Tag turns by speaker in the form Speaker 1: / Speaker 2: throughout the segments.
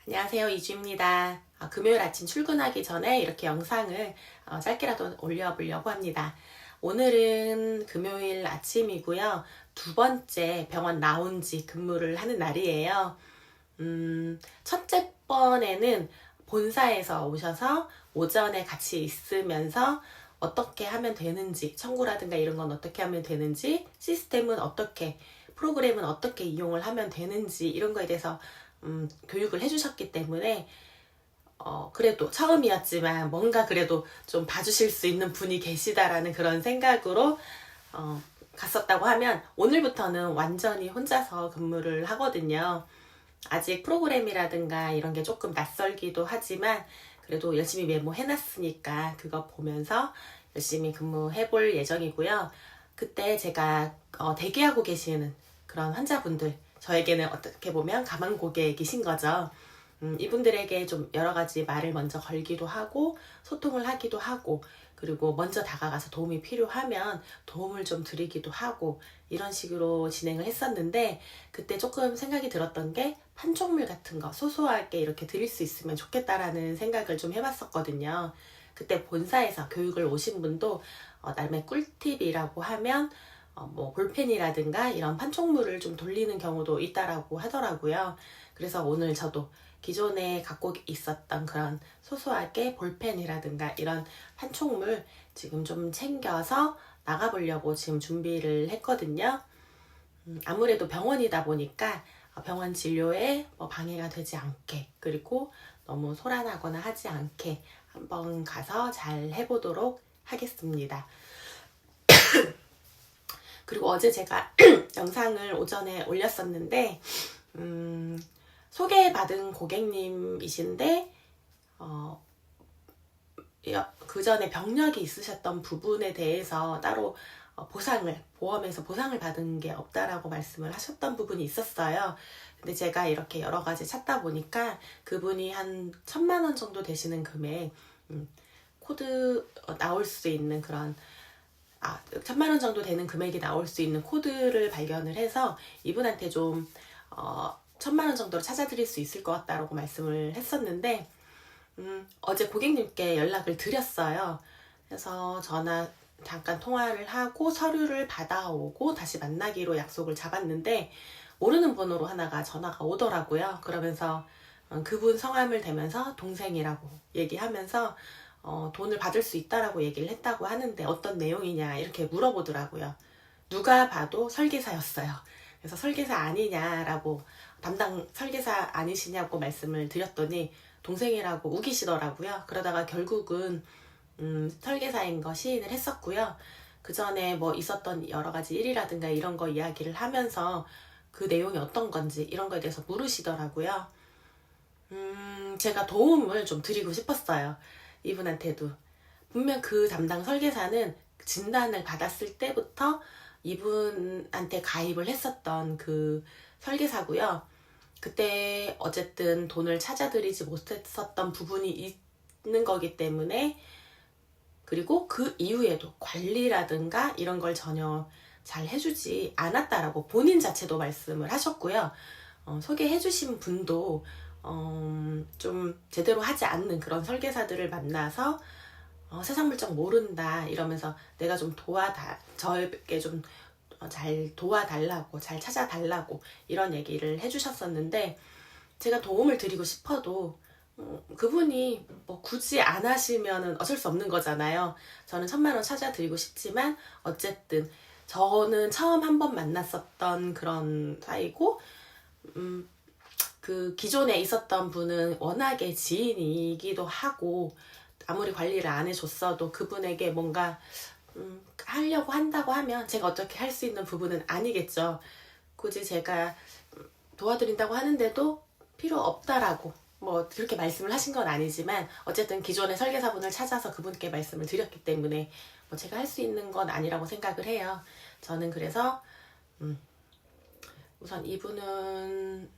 Speaker 1: 안녕하세요, 이주입니다. 금요일 아침 출근하기 전에 이렇게 영상을 짧게라도 올려보려고 합니다. 오늘은 금요일 아침이고요. 두 번째 병원 라운지 근무를 하는 날이에요. 첫째 번에는 본사에서 오셔서 오전에 같이 있으면서 어떻게 하면 되는지, 청구라든가 이런 건 어떻게 하면 되는지, 시스템은 어떻게, 프로그램은 어떻게 이용을 하면 되는지 이런 거에 대해서 교육을 해주셨기 때문에 그래도 처음이었지만 뭔가 그래도 좀 봐주실 수 있는 분이 계시다라는 그런 생각으로 갔었다고 하면 오늘부터는 완전히 혼자서 근무를 하거든요. 아직 프로그램이라든가 이런 게 조금 낯설기도 하지만 그래도 열심히 메모해놨으니까 그거 보면서 열심히 근무해볼 예정이고요. 그때 제가 대기하고 계시는 그런 환자분들, 저에게는 어떻게 보면 가망 고객이신 거죠. 이분들에게 좀 여러 가지 말을 먼저 걸기도 하고 소통을 하기도 하고 그리고 먼저 다가가서 도움이 필요하면 도움을 좀 드리기도 하고 이런 식으로 진행을 했었는데 그때 조금 생각이 들었던 게 판촉물 같은 거 소소하게 이렇게 드릴 수 있으면 좋겠다라는 생각을 좀 해봤었거든요. 그때 본사에서 교육을 오신 분도 나름의 꿀팁이라고 하면 뭐 볼펜이라든가 이런 판촉물을 좀 돌리는 경우도 있다라고 하더라고요. 그래서 오늘 저도 기존에 갖고 있었던 그런 소소하게 볼펜이라든가 이런 판촉물 지금 좀 챙겨서 나가보려고 지금 준비를 했거든요. 아무래도 병원이다 보니까 병원 진료에 뭐 방해가 되지 않게 그리고 너무 소란하거나 하지 않게 한번 가서 잘 해보도록 하겠습니다. 그리고 어제 제가 영상을 오전에 올렸었는데 소개받은 고객님이신데 그 전에 병력이 있으셨던 부분에 대해서 따로 보험에서 보상을 받은 게 없다라고 말씀을 하셨던 부분이 있었어요. 근데 제가 이렇게 여러 가지 찾다 보니까 그분이 한 1,000만 원 정도 되시는 금액 코드 나올 수 있는 그런 1,000만 원 정도 되는 금액이 나올 수 있는 코드를 발견을 해서 이분한테 좀 1,000만 원 정도로 찾아드릴 수 있을 것 같다라고 말씀을 했었는데 어제 고객님께 연락을 드렸어요. 그래서 잠깐 통화를 하고 서류를 받아오고 다시 만나기로 약속을 잡았는데 모르는 번호로 하나가 전화가 오더라고요. 그러면서 그분 성함을 대면서 동생이라고 얘기하면서 돈을 받을 수 있다라고 얘기를 했다고 하는데 어떤 내용이냐 이렇게 물어보더라고요. 누가 봐도 설계사였어요. 그래서 설계사 아니냐라고 담당 설계사 아니시냐고 말씀을 드렸더니 동생이라고 우기시더라고요. 그러다가 결국은 설계사인 거 시인을 했었고요. 그 전에 뭐 있었던 여러 가지 일이라든가 이런 거 이야기를 하면서 그 내용이 어떤 건지 이런 거에 대해서 물으시더라고요. 제가 도움을 좀 드리고 싶었어요. 이분한테도. 분명 그 담당 설계사는 진단을 받았을 때부터 이분한테 가입을 했었던 그 설계사고요. 그때 어쨌든 돈을 찾아드리지 못했었던 부분이 있는 거기 때문에 그리고 그 이후에도 관리라든가 이런 걸 전혀 잘 해주지 않았다라고 본인 자체도 말씀을 하셨고요. 소개해주신 분도 좀 제대로 하지 않는 그런 설계사들을 만나서 세상 물정 모른다 이러면서 내가 좀 저에게 좀 잘 도와달라고 잘 찾아달라고 이런 얘기를 해주셨었는데 제가 도움을 드리고 싶어도 그분이 뭐 굳이 안 하시면은 어쩔 수 없는 거잖아요. 저는 1,000만 원 찾아드리고 싶지만 어쨌든 저는 처음 한번 만났었던 그런 사이고 그 기존에 있었던 분은 워낙에 지인이기도 하고 아무리 관리를 안 해줬어도 그분에게 뭔가 하려고 한다고 하면 제가 어떻게 할 수 있는 부분은 아니겠죠. 굳이 제가 도와드린다고 하는데도 필요 없다라고 뭐 그렇게 말씀을 하신 건 아니지만 어쨌든 기존의 설계사분을 찾아서 그분께 말씀을 드렸기 때문에 뭐 제가 할 수 있는 건 아니라고 생각을 해요. 저는 그래서 우선 이분은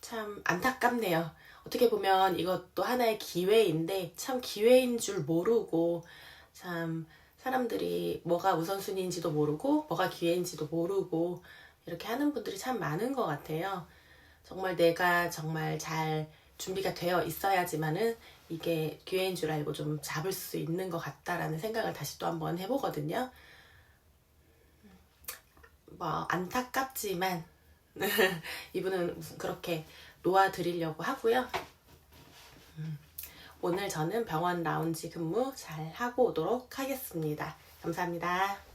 Speaker 1: 참 안타깝네요. 어떻게 보면 이것도 하나의 기회인데 참 기회인 줄 모르고 참 사람들이 뭐가 우선순위인지도 모르고 뭐가 기회인지도 모르고 이렇게 하는 분들이 참 많은 것 같아요. 정말 내가 정말 잘 준비가 되어 있어야지만은 이게 기회인 줄 알고 좀 잡을 수 있는 것 같다라는 생각을 다시 또 한번 해보거든요. 뭐 안타깝지만 이분은 무슨 그렇게 놓아드리려고 하고요. 오늘 저는 병원 라운지 근무 잘 하고 오도록 하겠습니다. 감사합니다.